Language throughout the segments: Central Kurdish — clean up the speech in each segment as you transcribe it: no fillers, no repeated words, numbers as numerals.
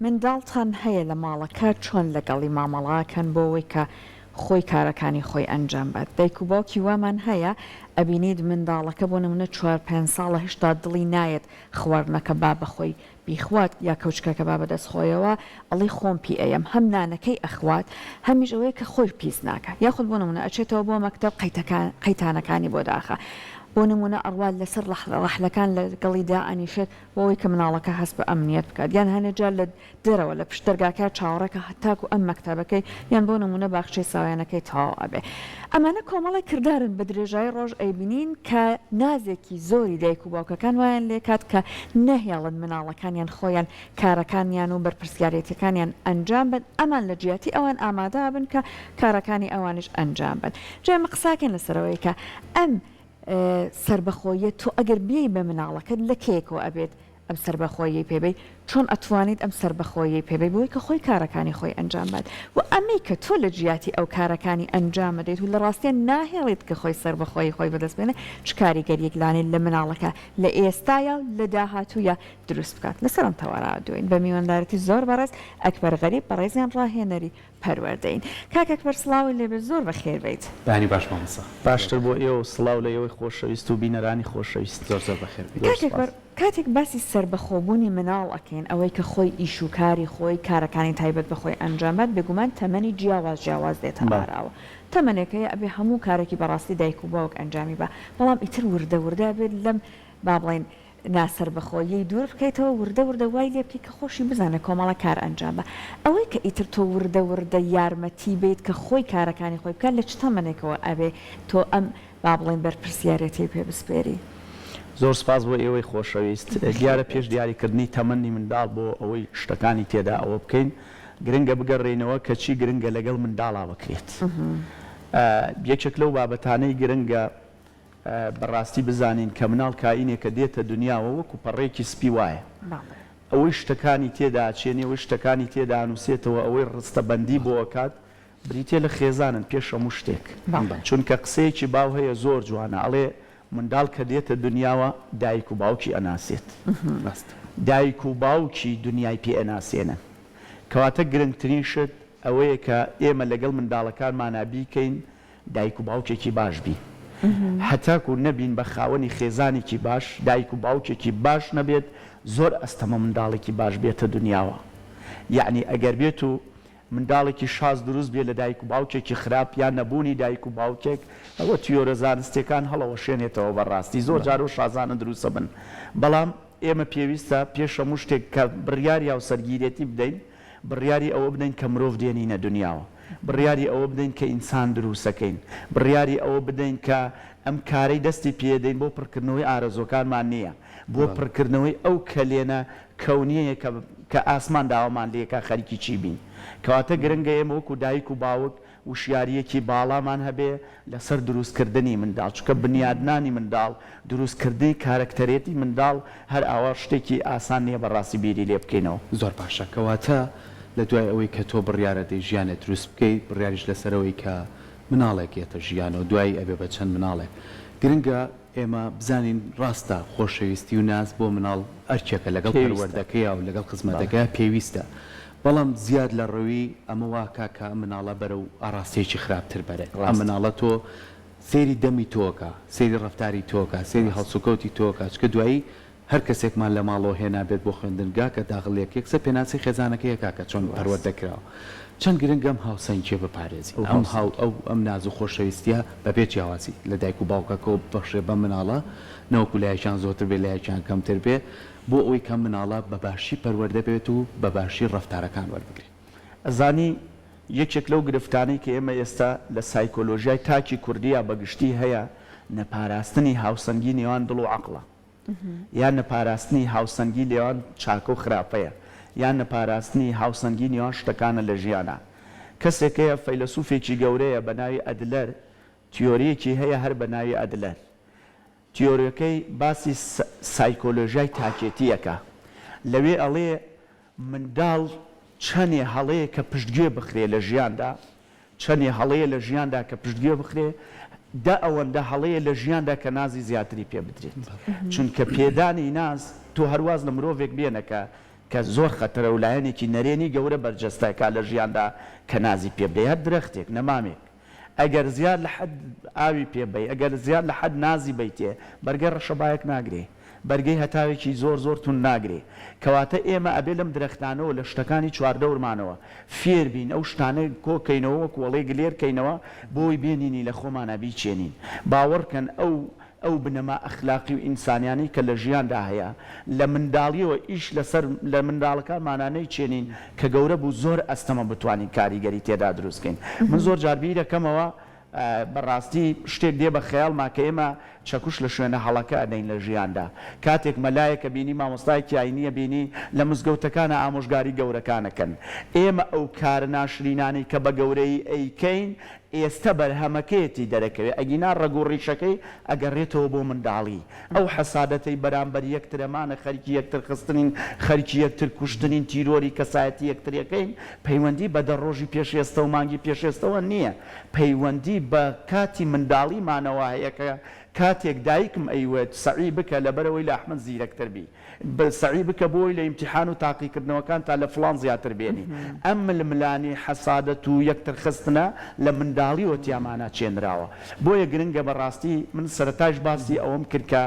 منداڵتان هەیە لە ماڵەکە چۆن لەگەڵی مامەڵاکەن بۆ ئەوەی کە خۆی کارەکانی خۆی ئەنجام بات. دایک و باوکی وامان هەیە ئەبینید منداڵەکە بۆ نمونە 4-5 ساڵە هێشتا دڵی نایەت خواردنەکە با بەخۆی بیخوات یا کەوچکەکە با بەدەستخۆیەوە ئەڵی خۆم پی ئەیم هەم نانەکەی ئەخوات هەمیش ئەوەیە کە خۆی پیس ناکە یاخود بۆ نمونە ئەچێتەوە بۆ مەکتەب قەیتانەکانی بۆ داخە. بۆ نمونە ئەڕوات لەسەر ڕەحلەکان لەگەڵی دائەنیشێت بۆەوەی کە مناڵەکە هەست بە ئەمنیەت بکات یان هەنێجار لە دەرەوە لە پشت دەرگاکە چاوەڕێکە هەتاکو ئەم مەکتەبەکەی یان بۆ نمونە باخچەی ساویانەکەی تەواو ئەبێ. ئەمانە کۆمەڵی کردارن بە درێژایی ڕۆژ ئەیبینین کە نازێکی زۆری دایک و باوکەکان وایان لێکات کە نەهێڵن مناڵەکانیان خۆیان کارەکانیان و بەرپرسیارەتەکانیان ئەنجام بن ئەمان لە جیاتی ئەوان ئامادە بن کە کارەکانی ئەوانش ئەنجام بن. جێمە قساکەن لەسەرەوەی کە ئەم سربەخۆیە تۆ ئەگەر بیایی بە مناڵەکەت لە کێکەوە ئەبێت ئەم سربەخۆیی پێبەی چۆن ئەتوانیت ئەم سربەخۆیی پێبەی بۆی کە خۆی کارەکانی خۆی ئەنجام بات و ئەمەی کە تۆ لە جیاتی ئەو کارەکانی ئەنجام بدەیت و لە ڕاستیان ناهێڵیت کە خۆی سربەخۆی خۆی بەدەست بێنێ چ کاریگەریەک لانێت لە مناڵەکە لە ئێستاە لە داهاتوویە دروست بکات لەسەرم تەوەرا دوین بە میوەندارەتی زۆر بەڕێز ئەکبەر غەریب بەڕێزیان ڕاهێنەری پەروەردەین. کاک ئەکبەر سڵاوی لێبێ زۆر بەخێر بیت. بانی باش مامۆستا. باشتر بۆ ئێوە سڵاو لە ئێوەی خۆشەویست و بینەرانی خۆشەویست زۆر بەخێر بیت. کاک ئەکبەر کاتێک باسی سربەخۆبوونی مناڵ ئەکەین ئەوەی کە خۆی ئیش و کاری خۆی کارەکانی تایبەت بەخۆی ئەنجامات بێگومان تەمەنی جیاواز دێتە ئاراوە. تەمەنێکەیە ئەبێ هەموو کارێکی بەڕاستی دایک و باوک ئەنجامی بە بەڵام ئیتر وردە بێت لەم با بڵێن ناسەر بەخۆیی دوور بکەیتەوە وردە وای لێ بکەیت کە خۆشی بزانە کۆمەڵە کار ئەنجام بە ئەوەی کە ئیتر تۆ وردە یارمەتی بێت کە خۆی کارەکانی خۆی بکات لە چ تەمەنێکەوە ئەبێ تۆ ئەم با بڵێن بەرپرسیارەتی پێ بسپێری. زۆر سپاس بۆ ئێوەی خۆشەویست دیارە پێش دیاریکردنی تەمەنی منداڵ بۆ ئەوەی شتەکانی تێدا ئەوە بکەین گرنگە بگەڕێنەوە کە چی گرنگە لەگەڵ منداڵا بکرێت. یەکێک لەو بابەتانەی گرنگە بەڕاستی بزانین کە مناڵ کائینێکە دێتە دنیاوە وەکو پەڕێکی سپی وایە ئەوەی شتەکانی تێدا چێنێ ئەوەی شتەکانی تێدا نووسێتەوە ئەوەی ڕستەبەندی بۆ ئەکات بریتێ لە خێزانن پێش هەموو شتێک چونکە قسەیەکی باو هەیە زۆر جوانە ئەڵێ منداڵ کە دێتە دنیاوە دایک و باوکی ئەناسێت دایک و باوکی دنیای پێ ئەناسێنن کەواتە گرنگترین شت ئەوەیە کە ئێمە لەگەڵ منداڵەکانمانە بیکەین دایک و باوکێکی باش بی هەتاکو نەبین بە خاوەنی خێزانێکی باش دایک و باوکێکی باش نەبێت زۆر ئەستەمە منداڵێکی باش بێتە دنیاوە یعنی ئەگەر بێت و منداڵێکی شاز دروست بێ لە دایک و باوکێکی خراپ یان نەبوونی دایک و باوکێک ئەوە تیۆرە زانستیەکان هەڵەوە شوێنێتەوە بەڕاستی زۆر جار و شازانە دروستە بن بەڵام ئێمە پێویستە پێش هەموو شتێک کە بڕیاری هاوسەرگیرێتی بدەین بڕیاری ئەوە بدەین کە مرۆڤ دێنینە دنیاوە بڕیاری ئەوە بدەین کە ئینسان دروستەکەین بڕیاری ئەوە بدەین کە ئەم کارەی دەستی پێدەین بۆ پڕکردنەوەی ئارەزۆکانمان نییە بۆ پڕکردنەوەی ئەو کەلێنە کەونیەیە کە ئاسمان داوامان لێکە خەریکی چی بین کەواتە گرنگە ئێمە وەکو دایک و باوک وشیاریەکی باڵامان هەبێ لەسەر دروستکردنی منداڵ چکە بنیادنانی منداڵ دروستکردنی کارکتەرێتی منداڵ هەر ئاوا شتێکی ئاسان نییە بەڕاستی بیری لێ بکەینەوە زۆر باشە کەواتە لە دوای ئەوەی کە تۆ بڕیارەدەی ژیانێت دروست بکەیت بڕیاریش لەسەرەوەی کە مناڵێک یێتە ژیانەوە دوای ئەبێ بە چەند مناڵێک گرنگە ئێمە بزانین ڕاستە خۆشەویستی و ناز بۆ مناڵ ئەرکێکە لەگەڵ پەروەردەکەیە و لەگەڵ خزمەتەکە پێویستە بەڵام زیاد لە ڕەوی ئەمە واکە کە مناڵە بەرە و ئاراستەیەکی خراپتر بەرێ ئەم مناڵە تۆ سێری دەمی تۆکە سێری ڕەفتاری تۆکە سێری هەڵسوکەوتی تۆکە چکە دوایی هەر کەسێکمان لە ماڵەوە هێنا بێت بۆ خوێندنگا کە داغڵێک یەکسە پێناسی خێزانەکەیەکە کە چۆن پەروەردەکراوە چەند گرنگەم هاوسەنگی بپارێزی ئەم ناز و خۆشەویستیە بەبێ جیاوازی لە دایک و باوکەکە و بەخشێ بە مناڵە نەوەکو لایەکیان زۆرتر بێ لایەکیان کەمتر بێ بۆ ئەوەی کەم مناڵە بەباشی پەروەردە بێت و بەباشی ڕەفتارەکان وەربگرێت ئەزانی یەکێک لەو گرفتانەی کە ئێمە ئێستا لە سایکۆلۆژیای تاکی کوردیە بەگشتی هەیە نەپاراستنی هاوسەنگی نێوان دڵ و عەقڵە یان نەپاراستنی هاوسەنگی لێوان چاکە و خراپەیە یان نەپاراستنی هاوسەنگی نێوان شتەکانە لە ژیانە کەسێکەیە فەیلسوفێکی گەورەیە بە ناوی ئەدلەر تیۆریەکی هەیە هەر بە ناوی ئەدلەر تیۆریەکەی باسی سایکۆلۆژیای تاکێتیەکە لەوێ ئەڵێ منداڵ چەندێ هەڵەیە کە پشتگوێ بخرێ لە ژیاندا چەندێ هەڵەیە لە ژیاندا کە پشتگوێ بخرێ دا ئەوەندە هەڵەیە لە ژیاندا کە نازی زیاتری پێ بدرێت چونکە پێدانی ناز تۆ هەرواز لە مرۆڤێک بێنەکە کە زۆر خەتەرە و لایەنێکی نەرێنی گەورە بەرجەستایکا لە ژیاندا کە نازی پێ بدەی هەر درەختێک نەمامێک ئەگەر زیاد لە حەد ئاوی پێبەی ئەگەر زیاد لە حەد نازی بیتێ بەرگەی ڕەشەبایەک ناگرێ بەرگەی هەتاوێکی زۆر تون ناگرێ کەواتە ئێمە ئەبێ لەم درەختانەوە لە شتەکانی چواردەورمانەوە فێر بین ئەو شتانە کۆکەینەوە وەکو وەڵێ گلێرکەینەوە بۆی بێنینی لە خۆمانە بیچێنین باوەڕکەن ئەو بنەما ئەخلاقی و ئینسانیانی کە لە ژیاندا هەیە لە منداڵیەوە ئیش لەسەر لە منداڵەکانمانانەی چێنین کە گەورە بوو زۆر ئەستەمە بتوانین کاریگەری تێدا دروستکەین من زۆر جاربی دەکەمەوە بەڕاستی شتێک دێ بە خەیاڵما کە ئێمە چەکوش لە شوێنە هەڵەکە ئەدەین لە ژیاندا کاتێک مەلایەکە بینی مامۆستایەکی ئاینیە بینی لە مزگەوتەکانە ئامۆژگاری گەورەکانەکەن ئێمە ئەو کارە ناشرینانەی کە بە گەورەی ئەیکەین ئێستا بەرهەمەکەیەتی دەرەکەوێت ئەگینا ڕەگوڕیشەکەی ئەگەڕێتەوە بۆ منداڵی ئەو حەسادەتەی بەرامبەر یەکترەمانە خەریکی یەکتر خستنین خەریکی یەکتر کوشتنین تیرۆری کەسایەتی یەکترەکەین پەیوەندی بە دەڕۆژی پێشێستە و مانگی پێشێستەوە نییە پەیوەندی بە کاتی منداڵیمانەوە هەیەکە کاتێک دایکم ئەیوێت سەعی بکە لەبەرەوەی لە ئەحمەد زیرەکتر بی سەعی بکە بۆی لە ئیمتیحان و تاقیکردنەوەکان تا لە فڵان زیاتر بێنی ئەم ململانی حەسادەت و یەکتر خستنە لە منداڵیەوە تیامانە چێنراوە بۆیە گرنگە بەڕاستی من سەرەتاش باسی ئەوەم کرد کە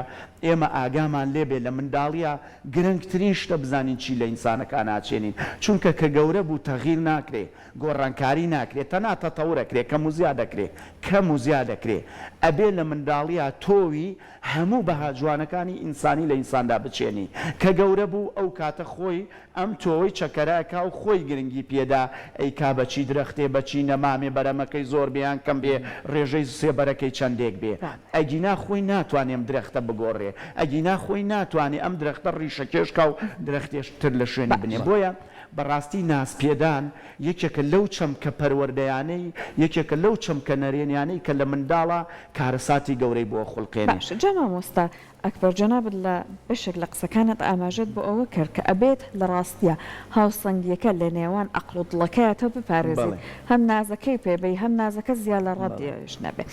ئێمە ئاگامان لێبێ لە منداڵیە گرنگترین شتە بزانین چی لە ئینسانەکان ناچێنین چونکە کە گەورە بوو تەغیر ناکرێ گۆڕانکاری ناکرێت تەنها تەتەورەکرێ کەم و زیادەکرێ کەم و زیادەکرێ ئەبێ لە منداڵیە تۆوی هەموو بەها جوانەکانی ئینسانی لە ئینساندا بچێنی کە گەورە بوو ئەو کاتە خۆی ئەم تۆی چەکەرەکە و خۆی گرنگی پێدا ئەی کا بەچی درەختێ بەچی نەمامێ بەرەمەکەی زۆر بیان کەم بێ ڕێژەی سێبەرەکەی چەندێک بێ ئەگینا خۆی ناتوانێم درەختە بگۆڕێ ئەگینا خۆی ناتوانێ ئەم درەختە ڕیشەکێشکا و درەختێشتر لە شوێنی بنێ بۆیە بەڕاستی ناسپێدان یەکێکە لەو چەمکە پەروەردەیانەی یەکێکە لەو چەمکە نەرێنیانەی کە لە منداڵە کارەساتی گەورەی بۆ خوڵقێنێ جەما مۆستا ئەکبەر جەنابەت لە بەشێک لە قسەکانت ئاماژەت بۆ ئەوە کرد کە ئەبێت لە ڕاستیە هاوسەنگیەکە لە نێوان عەقڵ و دڵەکەیەوە بپارێزێت هەم نازەکەی پێبەی هەم نازەکە زیاد لە ڕەدیش نەبێت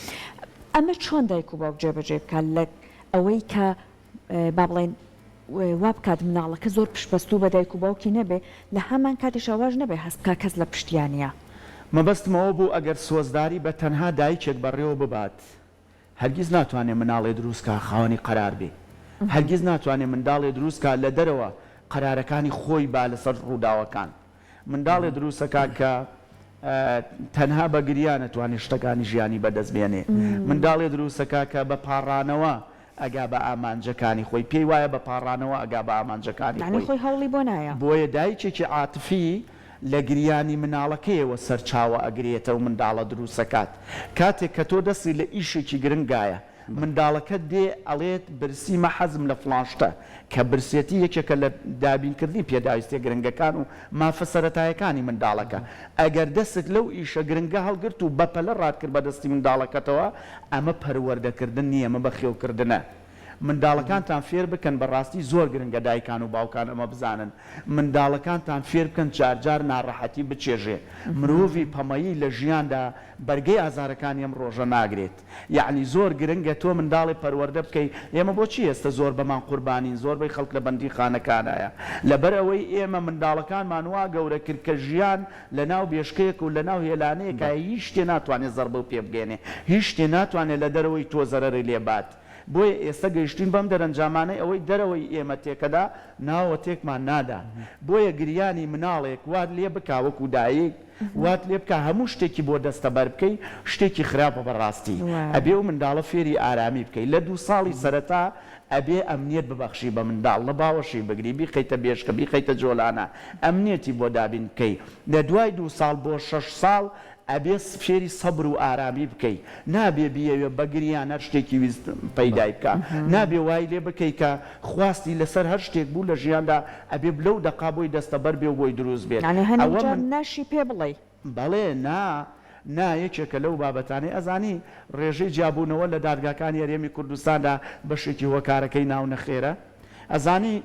ئەمە چۆن دایک و باوک جێبەجێ بکات لە ئەوەی کە با بڵێن وا بکات مناڵەکە زۆر پشتبەست و بە دایک و باوکی نەبێ لە هەمان کاتیش ئەواژ نەبێ هەست بکات کەس لە پشتیانە مەبەستمەوە بوو ئەگەر سۆزداری بە تەنها دایکێک بەڕێوە ببات هەرگیز ناتوانێت مناڵێ دروستکە خاوەنی قەرار بێ هەرگیز ناتوانێت منداڵێ دروستکە لە دەرەوە قەرارەکانی خۆی با لەسەر ڕووداوەکان منداڵێ دروستەکە کە تەنها بە گریان نەتوانێت شتەکانی ژیانی بەدەستبێنێ منداڵێ دروستەکە کە بە پاڕانەوە ئەگا بە ئامانجەکانی خۆی پێی وایە بە پاڕانەوە ئەگا بە ئامانجەکانی خۆی هەوڵی بۆ نایە بۆیە دایکێکی عاتفی لە گریانی مناڵەکەیەوە سەرچاوە ئەگرێتە و منداڵە دروستەکات کاتێک کە تۆ دەستی لە ئیشێکی گرنگایە منداڵەکە دێ ئەڵێت برسیمە حەزم لە فڵانشتە کە برسێتی یەکێکە لە دابینکردنی پێداویستێ گرنگەکان و مافە سەرەتایەکانی منداڵەکە ئەگەر دەست لەو ئیشە گرنگە هەڵگرت و بەپەلە ڕاتکرد بە دەستی منداڵەکەتەوە ئەمە پەروەردەکردن نییە ئەمە بەخێوکردنە منداڵەکانتان فێر بکەن بەڕاستی زۆر گرنگە دایکان و باوکان ئەمە بزانن منداڵەکانتان فێر بکەن جارجار ناڕەحەتی بچێژێ مرۆڤی پەمەیی لە ژیاندا بەرگەی ئازارەکانی ئەم ڕۆژە ناگرێت یعنی زۆر گرنگە تۆ منداڵی پەروەردە بکەی ئێمە بۆچی ئێستا زۆر بەمان قوربانین زۆربەی خەڵک لە بەندی خانەکانایە لەبەر ئەوەی ئێمە منداڵەکانمان وا گەورە کرد کە ژیان لە ناو بێشکەیەک و لە ناو هێلانەیەکە هیچ شتێ ناتوانێت زەربە و پێ بگێنێ هیچ شتێ ناتوانێت لە دەرەوەی تۆ زەرەری لێبات بۆیە ئێستا گەیشتین بەم دەرەنجامانەی ئەوەی دەرەوەی ئێمە تێکەدا ناوە تێکمان نادا بۆیە گریانی مناڵێک وات لێ بکاوەکو دایک وات لێ بکە هەموو شتێکی بۆ دەستە بەر بکەی شتێکی خراپە بەڕاستی ئەبێ و منداڵە فێری ئارامی بکەی لە 2 ساڵی سەرەتا ئەبێ ئەمنیەت ببەخشی بە منداڵ لە باوەشی بگری بیخەیتە بێشکە بیخەیتە جۆلانە ئەمنیەتی بۆ دابین بکەی لە دوای 2 ساڵ بۆ 6 ساڵ ئەبێ فێری سەبر و ئارامی بکەی نابێ بیەوێ بەگریان هەر شتێکی ویست پەیدای بکە نابێ وای لێ بکەی کە خواستی لەسەر هەر شتێک بوو لە ژیاندا ئەبێ بلەو دەقا بۆی دەستە بەر بێ و بۆی دروست بێت ناشی پێ بڵێ بەڵێ نا یەکێکە لەو بابەتانەی ئەزانی ڕێژەی جیابوونەوە لە دادگاکانی هەرێمی کوردستاندا بەشێکی هۆکارەکەی ناو نەخێرە ئەزانی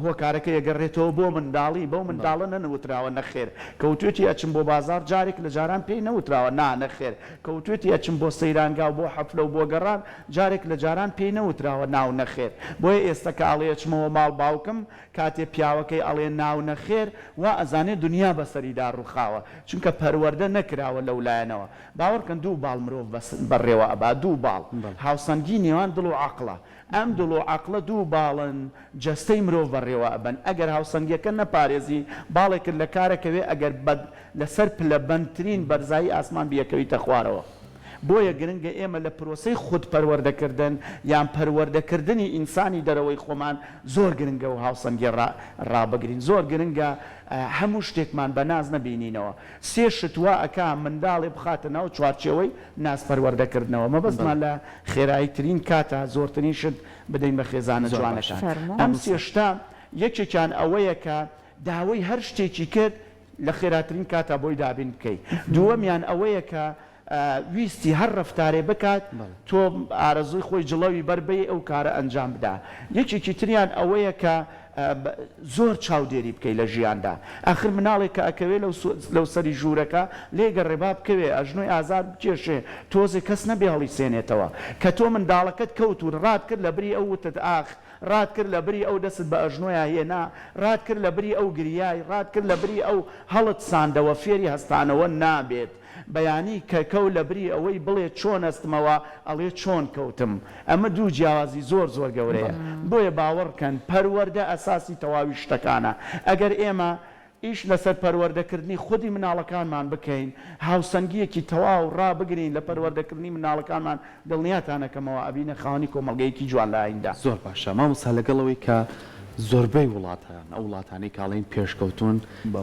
هۆکارەکە ئەگەڕێتەوە بۆ منداڵی بەو منداڵە نەنەوتراوە نەخێر کەوتوێتی ئەچم بۆ بازار جارێک لە جاران پێی نەوتراوە نەخێر کەوتوێتی ئەچم بۆ سەیرانگا و بۆ حەفلە و بۆ گەڕان جارێک لە جاران پێی نەوتراوە ناو نەخێر بۆیە ئێستا کە ئاڵێ ئەچمەوە ماڵ باوکم کاتێ پیاوەکەی ئەڵێ ناو نەخێر وا ئەزانێت دنیا بەسەریدا ڕووخاوە چونکە پەروەردە نەکراوە لەولایەنەوە باوەڕکەن دوو باڵ مرۆڤ بەڕێوە ئەبا دوو باڵ هاوسەنگی نێوان دڵ و عەقڵە ئەم دڵ و عەقڵە دوو باڵن جەستەی مرۆڤ بەڕێوە ئەبەن ئەگەر هاوسەنگیەکە نەپارێزی باڵێکت لە کارەکەوێ ئەگەر لەسەر پلە بەندترین بەرزایی ئاسمان بیەکەویتە خوارەوە بۆیە گرنگە ئێمە لە پرۆسەی خود پەروەردەکردن یان پەروەردەکردنی ئینسانی دەرەوەی خۆمان زۆر گرنگە و هاوسەنگی ڕابگرین زۆر گرنگە هەموو شتێکمان بە ناز نەبینینەوە سێ شتوا ئەکا منداڵێ بخاتە ناو چوارچێوەی ناز پەروەردەکردنەوە مەبەستمان لە خێراییترین کاتە زۆرترین شت بدەین بە خێزانە جوانەکان ئەم سێشتا یەکێکیان ئەوەیە کە داوای هەر شتێکی کرد لە خێراترین کاتە بۆی دابین بکەیت دووەمیان ئەوەیە کە ویستی هەر ڕفتارێ بکات تۆ ئارەزوی خۆی جڵەوی بەربەی ئەو کارە ئەنجام بدا یەکێکی تریان ئەوەیە کە زۆر چاودێری بکەی لە ژیاندا ئاخر مناڵێک کە ئەکەوێ لەو سەری ژوورەکە لێگە ڕێبا بکەوێ ئەژنۆی ئازاد بکێشێ تۆزێ کەس نەبێ هەڵی سێنێتەوە کە تۆ منداڵەکەت کەوت و ڕات کرد لە بری ئەو وتت ئاخ ڕات کرد لە بری ئەو دەست بە ئەژنۆیە هێنا ڕات کرد لە بری ئەو گریای ڕات کرد لە بری ئەو هەڵت ساندەوە فێری هەستانەوە نابێت بەیانی کە کەوت لە بری ئەوەی بڵێ چۆن ئەستمەوە ئەڵێ چۆن کەوتم ئەمە دوو جیاوازی زۆر زۆر گەورەیە بۆیە باوەڕکەن پەروەردە ئەساسی تەواوی شتەکانە ئەگەر ئێمە ئیش لەسەر پەروەردەکردنی خودی مناڵەکانمان بکەین هاوسەنگیەکی تەواو ڕابگرین لە پەروەردەکردنی مناڵەکانمان دڵنیاتانەکەمەوە ئەبینە خاوەنی کۆمەڵگەیەکی جوان لە ئایندا زۆر باشە مامۆستا لەگەڵەوەی کە زۆربەی وڵاتان ئەو وڵاتانی کاڵین پێشکەوتون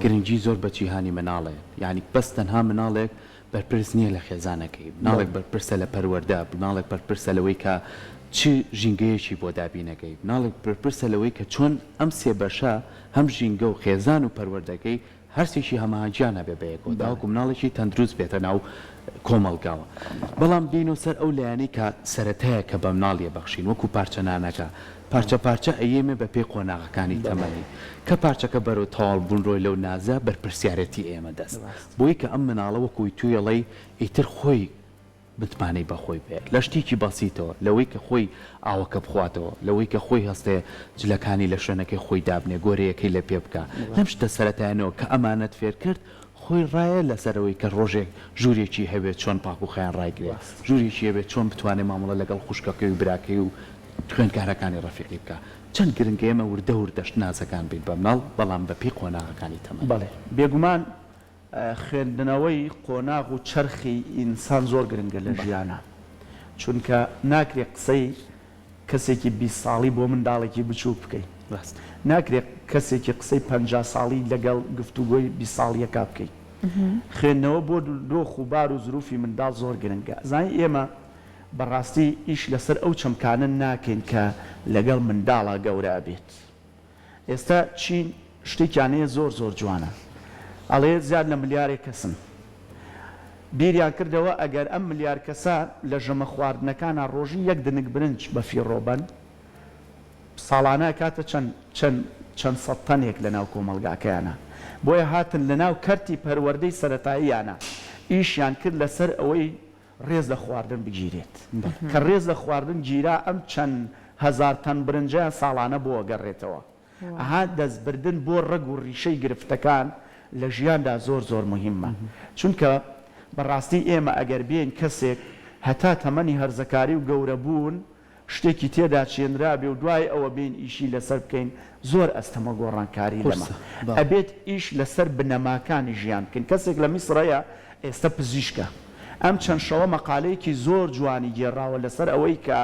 گرنگی زۆر بە جیهانی مناڵێ یعنی بەس تەنها مناڵێک بەرپرس نییە لە خێزانەکەی مناڵێک بەرپرسە لە پەروەردە مناڵێک بەرپرسە لەوەی کە چ ژینگەیەکی بۆ دابینەکەی مناڵێک بەرپرسە لەوەی کە چۆن ئەم سێ بەشە هەم ژینگە و خێزان و پەروەردەکەی هەرسێکی هەماهنگیانە بێ بەیەکەوە داوەکو مناڵێکی تەندروست بێتە ناو کۆمەڵگاوە بەڵام بین و سەر ئەو لایەنەی کە سەرەتایە کە بە مناڵیە بەخشین وەکو پارچەنانەکە پارچە پارچە ئەیێمێ بە پێی قۆناغەکانی تەمەنی کە پارچەکە بەرەو تاڵ بوونڕۆی لەو نازە بەرپرسیارەتی ئێمە دەست بۆی کە ئەم مناڵە وەکوی توویەڵەی ئیتر خۆی بتمانەی بەخۆی بێت لە شتێکی بەسیتەوە لەوەی کە خۆی ئاوەکە بخواتەوە لەوەی کە خۆی هەستێ جلەکانی لە شوێنەکەی خۆی دابنێ گۆرەیەکەی لە پێ بکە لەم شتە سەرەتایانەوە کە ئەمانەت فێر کرد خۆی ڕایە لەسەرەوەی کە ڕۆژێک ژوورێکی هەبێت چۆن پاک و خەیان ڕایگرێت ژوورێکی هەبێت چۆن بتوانێت مامەڵە لەگەڵ خوشکەکەی و براکەی و خوێندکارەکانی ڕەفیقی بکە چەند گرنگە ئێمە وردە وردەشت نازەکان بین بە مناڵ بەڵام بە پێی قۆناغەکانی تەمەن بەڵێ بێگومان خوێندنەوەی قۆناغ و چرخی ئینسان زۆر گرنگە لە ژیانە چونکە ناکرێت قسەی کەسێکی 20 ساڵی بۆ منداڵێکی بچوو بکەیت ناکرێت کەسێکی قسەی 50 ساڵی لەگەڵ گفتوگۆی 20 ساڵیەکە بکەیت خوێندنەوە بۆ دۆخ و بار و زروفی منداڵ زۆر گرنگە زانی ئێمە بەڕاستی ئیش لەسەر ئەو چەمکانە ناکەین کە لەگەڵ منداڵە گەورە بێت ئێستا چین شتێکیانەیە زۆر زۆر جوانە ئەڵێ زیاد لە ملیارێک کەسن بیریان کردەوە ئەگەر ئەم ملیار کەسە لە ژەمە خواردنەکانە ڕۆژی یەک دنگ برنج بە فیڕۆبەن ساڵانە کاتە چەند سەد تەنێک لە ناو کۆمەڵگاکەیانە بۆیە هاتن لە ناو کەرتی پەروەردەی سەرەتاییانە ئیشیان کرد لەسەر ئەوەی ڕێز لە خواردن بگیرێت کە ڕێز لە خواردن گیرا ئەم چەند هەزار تەن برنجیان ساڵانە بۆ گەڕێتەوە ئەها دەستبردن بۆ ڕەگ و ڕیشەی گرفتەکان لە ژیاندا زۆر زۆر مهمە چونکە بەڕاستی ئێمە ئەگەر بێن کەسێک هەتا تەمەنی هەرزەکاری و گەورە بوون شتێکی تێدا چێنرا بێ و دوای ئەوە بین ئیشی لەسەر بکەین زۆر ئەستەمە گۆڕانکاری لەمە ئەبێت ئیش لەسەر بنەماکانی ژیان بکەین کەسێک لە میسرەیە ئێستا پزیشکە ئەم چەند شەوە مەقالەیەکی زۆر جوانی گێڕاوە لەسەر ئەوەی کە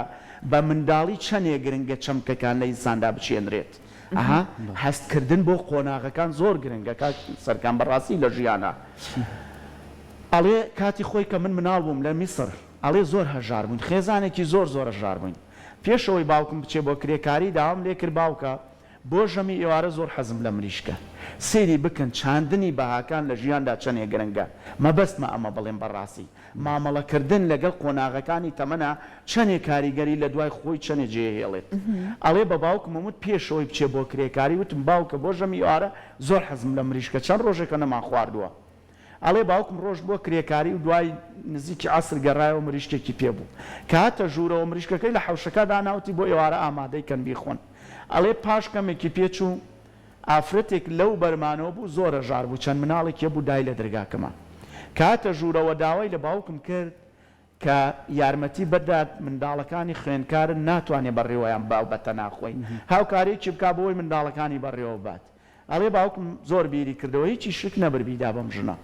بە منداڵی چەندێ گرنگە چەمکەکان لە ئینساندا بچێنرێت ئەها هەستکردن بۆ قۆناغەکان زۆر گرنگە سەرکان بەڕاستی لە ژیانە ئەڵێ کاتی خۆی کە من مناڵ بووم لە میسر ئەڵێ زۆر هەژار بوون خێزانێکی زۆر زۆر هەژار بووین پێشەوەی باوکم بچێ بۆ کرێکاری داوام لێ کرد باوکە بۆ ژەمی ئێوارە زۆر حەزم لە مریشکە سێری بکەن چاندنی بەهاکان لە ژیاندا چەندێ گرنگە مەبەستمە ئەمە بڵێن بەڕاستی مامەڵەکردن لەگەڵ قۆناغەکانی تەمەنە چەندێک کاریگەری لە دوای خۆی چەندێک جێهێڵێت ئەڵێ بە باوکم وت پێشەوەی بچێ بۆ کرێکاری وتم باوکە بۆ ژەمی ئارە زۆر حەزم لە مریشکە چەند ڕۆژێکە نەمان خواردووە ئەڵێ باوکم ڕۆژ بۆ کرێکاری و دوای نزیکی عسر گەڕایەوە مریشکێکی پێبوو کە هاتە ژوورەوە مریشکەکەی لە حەوشەکە داناوتی بۆ ئێوارە ئامادەیکەن بیخۆن ئەڵێ پاش کەمێکی پێچوو ئافرەتێک لەو بەرمانەوە بوو زۆرە ژار بوو چەند مناڵێکی بوو دای لە دەرگاکەمە کاتە ژوورەوە داوای لە باوکم کرد کە یارمەتی بەدات منداڵەکانی خوێنکارن ناتوانێت بەڕێوەیان بابەتە ناخۆی هاوکارێکی بک بۆی منداڵەکانی بەڕێوە بات ئەڵێ باوکم زۆر بیری کردەوە هیچی شک نەبر بیدا بەم ژنە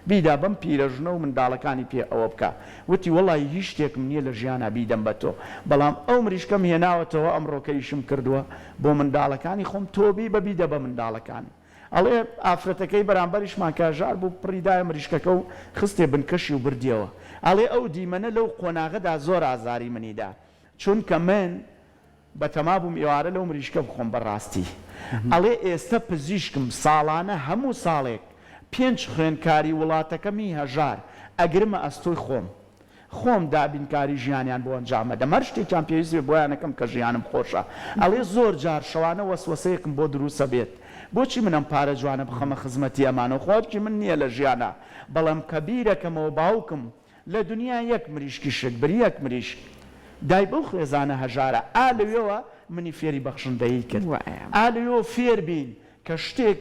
بیدا بەم پیرەژنە و منداڵەکانی پێ ئەوە بکە وتی وەڵی هیچ شتێکم نییە لە ژیانە بیدەم بە تۆ بەڵام ئەو مریشکەم هێناوەتەوە ئەمڕۆکەیشم کردووە بۆ منداڵەکانی خۆم تۆبی بەبیدە بە منداڵەکانی ئەڵێ ئافرەتەکەی بەرامبەریشمان کاژار بوو پڕیدایە مریشکەکە و خستێ بنکەشی و بردیەوە ئەڵێ ئەو دیمەنە لەو قۆناغەدا زۆر ئازاری منیدا چونکە من بە تەما بووم ئێوارە لەو مریشکە بخۆم بەڕاستی ئەڵێ ئێستا پزیشکم ساڵانە هەموو ساڵێک 5 خوێنکاری وڵاتەکەمی هەژار ئەگرمە ئەستۆی خۆم دابینکاری ژیانیان بۆ ئەنجامەدەم هەر شتێکیان پێویست بۆیانەکەم کە ژیانم خۆشە ئەڵێ زۆر جار شەوانە وەسوەسەیەکم بۆ دروستە بێت بۆچی منم پارە جوانە بخەمە خزمەتی ئەمانە خۆکی من نییە لە ژیانە بەڵام کە بیرەکەمەوە باوکم لە دنیا یەک مریشکی شک بر یەک مریشک دای بەو خێزانە هەژارە ئا لەوێەوە منی فێری بەخشندەیی کرد ئا لەوێەوە فێر بین کە شتێک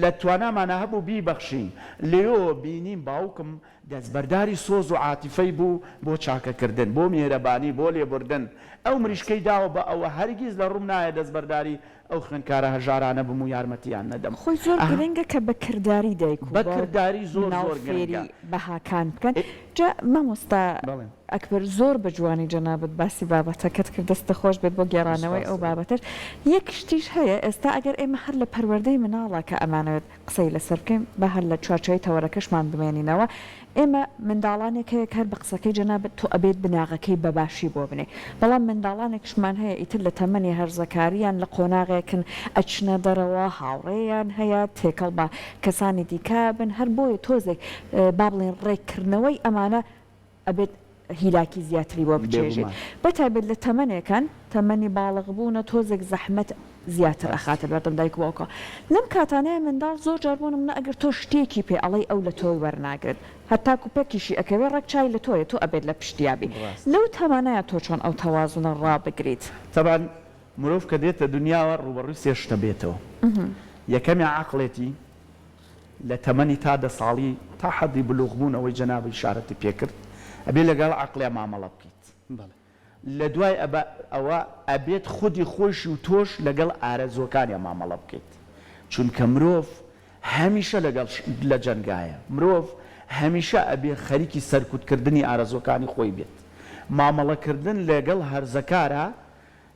لە توانامانە هەبوو بیبەخشین لێەوە بینیم باوکم دەستبەرداری سۆز و عاتیفەی بوو بۆ چاکەکردن بۆ میێرەبانی بۆ لێبوردن ئەو مریشکەی داوە بە ئەوە هەرگیز لە ڕوم نایە دەستبەرداری ئەو خوێنکارە هەژارانە بم و یارمەتیان نەدەم خۆی زۆر گرنگە کە بەکردداری دایک و بەکردداری زۆر فێری بەهاکان بکەن جا مامۆستا ئەکبەر زۆر بە جوانی جەنابەت باسی بابەتەکەت کرد دەستە خۆش بێت بۆ گێڕانەوەی ئەو بابەتەش یەک شتیش هەیە ئێستا ئەگەر ئێمە هەر لە پەروەردەی مناڵە کە ئەمانەوێت قسەی لەسەر بکەین بە هەر لە چوارچەوەی تەوەرەکەشمان بمێنینەوە ئێمە منداڵانێک هەیە کار بە قسەکەی جەنابەت تۆ ئەبێت بناغەکەی بەباشی بۆ بنێ بەڵام منداڵانێکشمان هەیە ئیتر لە تەمەنی هەرزەکاریان لە قۆناغێکن ئەچنە دەرەوە هاوڕێیان هەیە تێکەڵ بە کەسانی دیکە بن هەر بۆیە تۆزێک با بڵێن ڕێککردنەوەی ئەمانە ئەبێت هیلاکی زیاتری بۆ بچێژێت بەتابێت لە تەمەنێکان تەمەنی باڵغ بوونە تۆزێک زەحمەت زیاتر ئەخاتە بێتم دایک وەکە لەم کاتانەیە منداڵ زۆر جاربوون منە ئەگەر تۆ شتێکی پێ ئەڵەی ئەو لە تۆی وەرناگرێت هەتاکو پێکیشی ئەکەوێ ڕێکچای لە تۆیە تۆ ئەبێت لە پشتیابی لەو تەمانەیە تۆ چۆن ئەو تەوازونە ڕابگریت تەبان مرۆڤ کە دێتە دنیاوە ڕوبەڕووی سێ شتە بێتەوە یەکەمی عەقڵێتی لە تەمەنی تا 10 ساڵی تا حەدی بلوغبوونەوەی جەنابی شارەتی پێکرد ئەبێ لەگەڵ عەقڵێ مامەڵە بکەیت لە دوای ئەوە ئەبێت خودی خۆشی و تۆش لەگەڵ ئارەزۆکانی مامەڵە بکەیت چونکە مرۆڤ هەمیشە لە جەنگایە مرۆڤ هەمیشە ئەبێ خەریکی سەرکوتکردنی ئارەزۆکانی خۆی بێت مامەڵەکردن لەگەڵ هەرزەکارە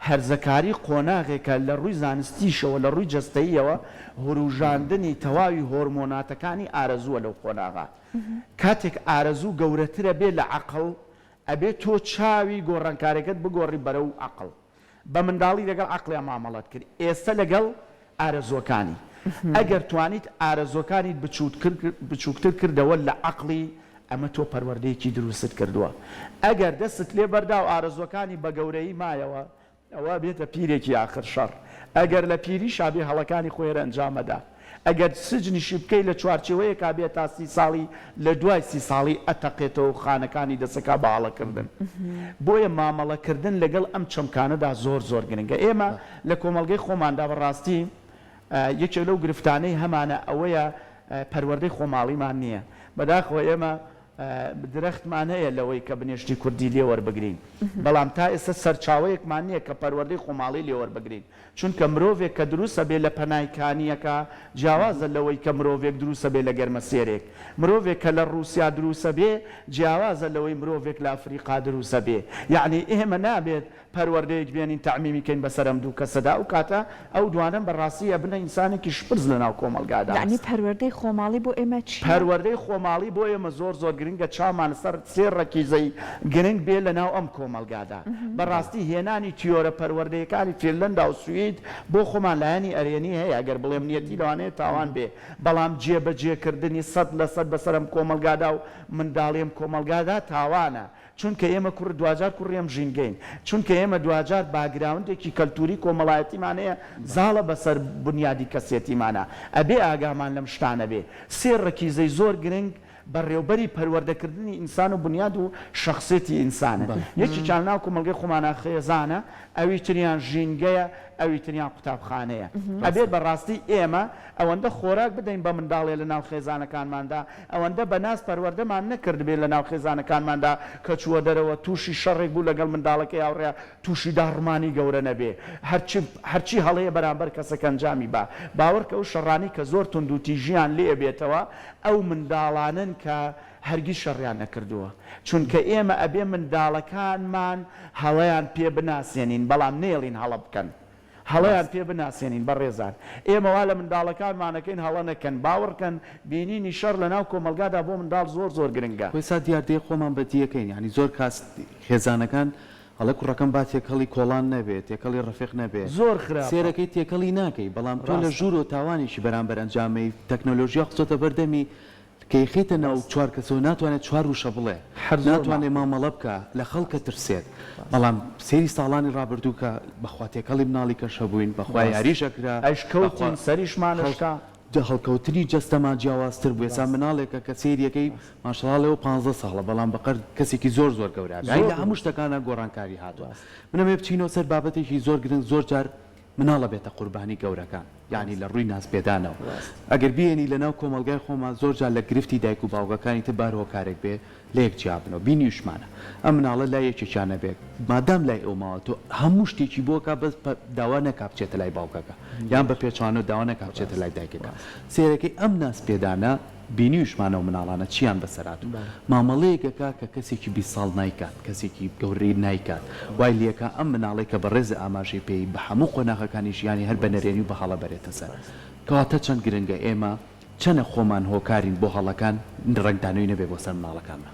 هەرزەکاری قۆناغێکە لە ڕووی زانستیشەوە لە ڕووی جەستەییەوە هەروژاندنی تەواوی هۆرمۆناتەکانی ئارەزووە لەو قۆناغا کاتێک ئارەزوو گەورەترە بێ لە عەقڵ ئەبێت تۆ چاوی گۆڕانکارەکەت بگۆڕی بەرەو عەقڵ بە منداڵی لەگەڵ عەقڵیان مامەڵەت کرد ئێستا لەگەڵ ئارەزۆکانی ئەگەر توانیت ئارەزۆکانیت بچووکتر کردەوە لە عەقڵی ئەمە تۆ پەروەردەیەکی دروست کردووە ئەگەر دەستت لێ بەردا و ئارەزۆکانی بە گەورەی مایەوە ئەوە بێتە پیرێکی آخر شەڕ ئەگەر لە پیری شابێ هەڵەکانی خۆیرە ئەنجامەدا ئەگەر سجنیشی بکەی لە چوارچێوەیە کا بێت تا 30 ساڵی لە دوای 30 ساڵی ئەتەقێتەوە خانەکانی دەسەکە بە هەڵەکردن بۆیە مامەڵەکردن لەگەڵ ئەم چەمکانەدا زۆر زۆر گرنگە ئێمە لە کۆمەڵگەی خۆماندا بەڕاستی یەکێک لەو گرفتانەی هەمانە ئەوەیە پەروەردەی خۆماڵیمان نییە بەداخەوە ئێمە درەختمان هەیە لەوەی کە بنێشتی کوردی لێوەربگرین بەڵام تا ئێستا سەرچاوەیەکمان نییە کە پەروەردەی خۆماڵی لێوەربگرین چونکە مرۆڤێک کە دروستە بێ لە پەنایکانیەکە جیاوازە لەوەی کە مرۆڤێک دروستە بێ لە گەرمەسێرێک مرۆڤێک کە لە ڕووسیا دروستە بێ جیاوازە لەوەی مرۆڤێک لە ئەفریقا دروستە بێ یعنی ئێمە نابێت پەروەردەیەک بێنین تەعمیمیکەین بەسەرم دوو کەسەدا و کاتە ئەو دوانم بەڕاستی ئەبنە ئینسانێکی شپرز لەناو کۆمەلگادا یعنی پەروەردەی خۆماڵی بۆ ئێمە چی پەروەردەی خۆماڵی بۆ ئێمە زۆر زۆر گرنگە چامان سەر سێ ڕەکیزەی گرنگ بێ لە ناو ئەم کۆمەلگادا بەڕاستی هێنانی تیۆرە پەروەردەیەکانی فێرلەندا و سوید بۆ خۆمان لایەنی ئەرێنی هەیە ئەگەر بڵێم نیەتی لەوانەیە تاوان بێ بەڵام جێبەجێکردنی 100% بەسەر ئەم کۆمەلگادا و منداڵیم کۆمەلگادا تاوانە چونکە ئێمە کوڕ دوجار کوڕێم ژینگەین چونکە ئێمە دوجار باگراوندێکی کەلتوری کۆمەڵایەتیمانەیە زاڵە بەسەر بنیادی کەسێتیمانە ئەبێ ئاگامان لەم شتانە بێ سێ ڕەکیزەی زۆر گرنگ بەڕێوبەری پەروەردەکردنی ئینسان و بنیاد و شخصێتی ئینسانە یەکی چاڵناو کۆمەلگەی خۆمانە خێزانە ئەوی تریان ژینگەیە ئەوی تریان قوتابخانەیە ئەبێت بەڕاستی ئێمە ئەوەندە خۆراک بدەین بە منداڵێ لە ناو خێزانەکانماندا ئەوەندە بەناس پەروەردەمان نەکرد بێت لە ناو خێزانەکانماندا کە چووە دەرەوە تووشی شەڕێک بوو لەگەڵ منداڵەکەی هاوڕێ تووشی داڕمانی گەورە نەبێ هەرچی هەڵەیە بەرامبەر کەسەکە ئەنجامی با باوەڕکە ئەو شەڕانی کە زۆر تونند و تیژیان لێ بێتەوە ئەو منداڵانن کە هەرگیز شەڕیان نەکردووە چونکە ئێمە ئەبێ منداڵەکانمان هەڵەیان پێ بناسیێنین بەڵام نێڵین هەڵە بکەن هەڵەیان پێ بناسیێنین بەڕێزان ئێمەوا لە منداڵەکانمانەکەین هەڵە نەکەن باوەڕکەن بینینی شەڕ لە ناو کۆمەلگادا بۆ منداڵ زۆر گرنگە خۆیسا دیاردەیە خۆمان بەدیەکەین ینی زۆر کاس خێزانەکان هەڵە کوڕەکەم با تێکەڵی کۆڵان نەبێت تێکەڵی ڕەفیق نەبێت زۆر خراپ سێرەکەی تێکەڵی ناکەی بەڵام تۆ لە ژوور و تاوانیشی بەرامبەر ئەنجامەی تەکنۆلۆژیا قسۆتە بەردەمی کەیخیتە ناو چوار کەسەوە ناتوانێت چوار وشە بڵێ ناتوانێت مامەڵە بکە لە خەڵکە ترسێت بەڵام سێری ساڵانی ڕابردوو کە بەخوا تێکەڵی مناڵی کەشە بووین بەخوا یاریشەکرا ئەشکەوتین سەریشمانشکا هەڵکەوتنی جەستەمان جیاوازتر بوو ێسا مناڵێکە کە سێریەکەی ماشەڵاڵەوە 15 ساڵە بەڵام بەقەر کەسێکی زۆر گەورە لە هەموو شتەکانە گۆڕانکاری هاتووە منەمێ بچینەوە سەر بابەتێکی زۆر گرنگ زۆر جار مناڵە بێتە قوربانی گەورەکان یعنی لە ڕووی ناسپێدانەوە ئەگەر بێنی لە ناو کۆمەلگای خۆمان زۆر جار لە گرفتی دایک و باوگەکانی تر بارەوە کارێک بێ لە یەک جیابنەوە بینی وشمانە ئەم مناڵە لای یەکێکیانە بێت مادام لای ئەوماوە تۆ هەموو شتێکی بۆکە بەس داوا نەکا بچێتە لای باوکەکە یان بە پێچوانە داوا نەکا بچێتە لای دایکەکە سێرەکەی ئەم ناسپێدانە بینی وشمانە و مناڵانە چیان بەسەرات مامەڵەیەکەکە کە کەسێکی 20 ساڵ نایکات کەسێکی گەورەی نایکات وای لێکە ئەم مناڵێک کە بە ڕێزە ئاماژەی پێی بە هەموو قۆناغەکانی ژیانی هەر بە نەرێنی و بە هەڵە بەرێتە سەر کەواتە چەند گرنگە ئێمە چەنە خۆمان هۆکارین بۆ هەڵەکان ڕنگدانەوەی نەبێ بۆ سەر مناڵەکانمە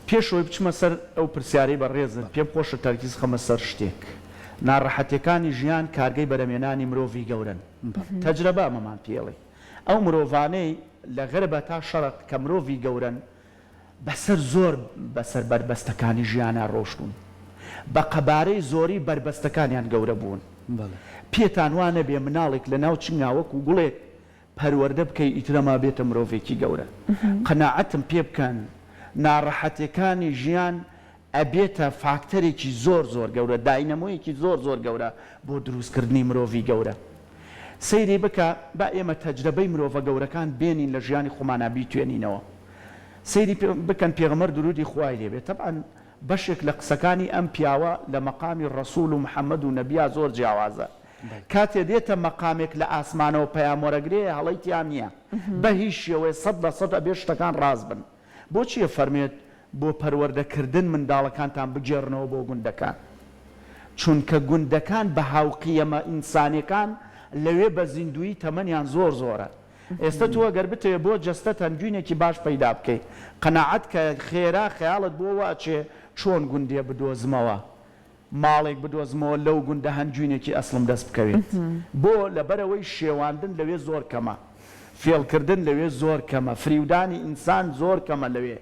پێشەوەی بچمە سەر ئەو پرسیارەی بەڕێزن پێم خۆشە تەرکیز خەمە سەر شتێک ناڕەحەتیەکانی ژیان کارگەی بەرەمێنانی مرۆڤی گەورن تەجرەبە ئەمەمان پێڵێ ئەو مرۆڤانەی لە غەربە تا شەرق کە مرۆڤی گەورن بەسەر زۆر بەسەر بربەستەکانی ژیانە ڕۆشتون بە قەبارەی زۆری بربەستەکانیان گەورە بوون پێتان وانە بێ مناڵێک لە ناو چنگاوەک و گوڵێک پەروەردە بکەی ئیترەما بێتە مرۆڤێکی گەورە قەناعەتم پێ بکەن ناڕەحەتیەکانی ژیان ئەبێتە فاکتەرێکی زۆر گەورە داینەمۆیەکی زۆر گەورە بۆ دروستکردنی مرۆڤی گەورە سەیری بکە با ئێمە تەجربەی مرۆڤە گەورەکان بێنین لە ژیانی خۆمانە بیتوێنینەوە سەیری بکەن پێغەمبەر درودی خوای لێبێت طبعاً بەشێک لە قسەکانی ئەم پیاوە لە مەقامی ڕەسوول و محەممەد و نەبیا زۆر جیاوازە کاتێ دێتە مەقامێک لە ئاسمانەوە پەیامۆرەگرێ هەڵەی تیان نییە بە هیچ شێوەیە 100% ئەبێ شتەکان ڕاز بن بۆچیە فەرمێت بۆ پەروەردەکردن منداڵەکانتان بجێڕنەوە بۆ گوندەکان چونکە گوندەکان بە هاوقیەمە ئینسانیەکان لەوێ بە زیندوی تەمەنیان زۆرە ئێستا تۆ ئەگەر بتەوێ بۆ جەستە هەنجوینێکی باش پەیدا بکەیت قەناعەت کە خێرا خەیاڵت بۆ واچێ چۆن گوندێ بدۆزمەوە ماڵێک بدۆزمەوە لەو گوندە هەنجوینێکی ئەسڵم دەست بکەوێت بۆ لەبەرەوەی شێواندن لەوێ زۆر کەمە فێڵکردن لەوێ زۆر کەمە فریودانی ئینسان زۆر کەمە لەوێ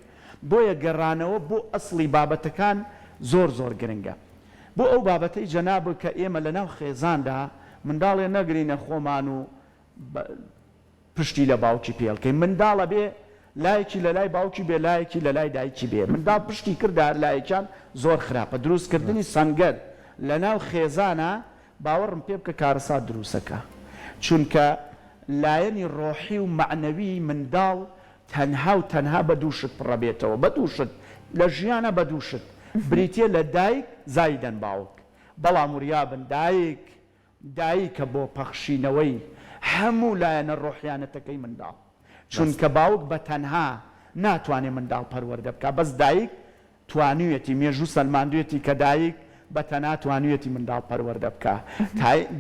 بۆیە گەڕانەوە بۆ ئەسڵی بابەتەکان زۆر گرنگە بۆ ئەو بابەتەی جەناب کە ئێمە لە ناو خێزاندا منداڵێ نەگرینە خۆمان و پشتی لە باوکی پێڵکەی منداڵە بێ لایەکی لە لای باوکی بێ لایەکی لە لای دایکی بێ منداڵ پشتی کردە لایەکیان زۆر خراپە دروستکردنی سەنگەر لە ناو خێزانە باوەڕم پێ بکە کارەسات دروستەکە چونکە لایەنی ڕۆحی و معنەوی منداڵ تەنها بە دووشت پڕەبێتەوە بە دووشت لە ژیانە بە دووشت بریتە لە دایک زایدەن باوک بەڵام وریابن دایکە بۆ پەخشینەوەی هەموو لایەنە ڕۆحیانەتەکەی منداڵ چونکە باوک بە تەنها ناتوانێت منداڵ پەروەردە بکە بەس دایک توانوێتی مێژوو سەلماندوێتی کە دایک بە تەنها توانوێتی منداڵ پەروەردە بکە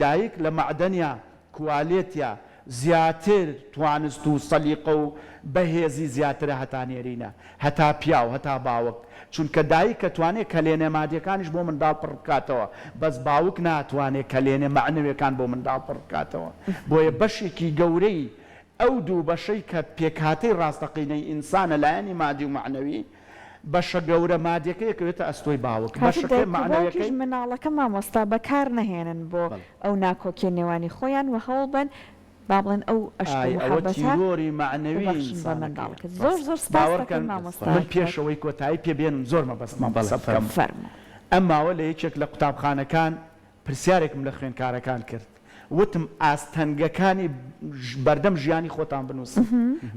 دایک لە مەعدەنیا کوالێتیا زیاتر توانست و سەلیقە و بەهێزی زیاترە هەتا نێرینە هەتا پیا و هەتا باوک چونکە دایک کە توانێت کەلێنێ مادیەکانیش بۆ منداڵ پڕ بکاتەوە بەس باوک ناتوانێت کەلێنێ معنەویەکان بۆ منداڵ پڕ بکاتەوە بۆیە بەشێکی گەورەی ئەو دوو بەشەی کە پێکهاتەی ڕاستەقینەی ئینسانە لایەنی مادی و معنەوی بەشە گەورە مادیەکەیەکەوێتە ئەستۆی باوک بەشەکەی معنەویەکەی مناڵەکە مامۆستا بەکار نەهێنن بۆ ئەو ناکۆکیە نێوانی خۆیان و هەوڵ بن با بڵێن ئەو ئەوە تیرۆری معنەوی زۆر باوەڕکەن من پێشەوەی کۆتایی پێبێنم زۆر مەبەستمان بەسە بکەم ئەماوە لە یەکێک لە قوتابخانەکان پرسیارێکم لە خوێندکارەکان کرد وتم ئاستەنگەکانی بەردەم ژیانی خۆتان بنووسن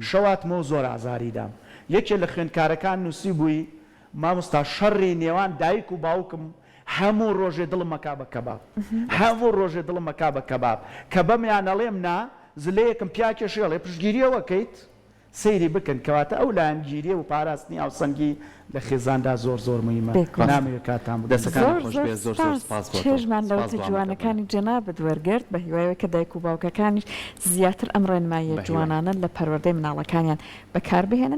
شەواتمەوە زۆر ئازاریدام یەکێک لە خوێندکارەکان نووسی بووی مامۆستا شەڕی نێوان دایک و باوکم هەموو ڕۆژێ دڵم مەکا بە کەباب هەموو ڕۆژێ دڵم مەکا بە کەباب کە بەمیان ئەڵێم نا زلەیەکم پیاکێشێڵێ پشتگیریەوەکەیت سەیری بکەن کەواتە ئەو لایەنگیریە و پاراستنی ئاوسەنگی لە خێزاندا زۆر زۆر مهمە نامەوێت کاتان چێژمان لەوتە جوانەکانی جەنابەت وەرگرت بە هیوایەوە کە دایک و باوکەکانیش زیاتر ئەم ڕێنماییە جوانانە لە پەروەردەی مناڵەکانیان بەکاربهێنن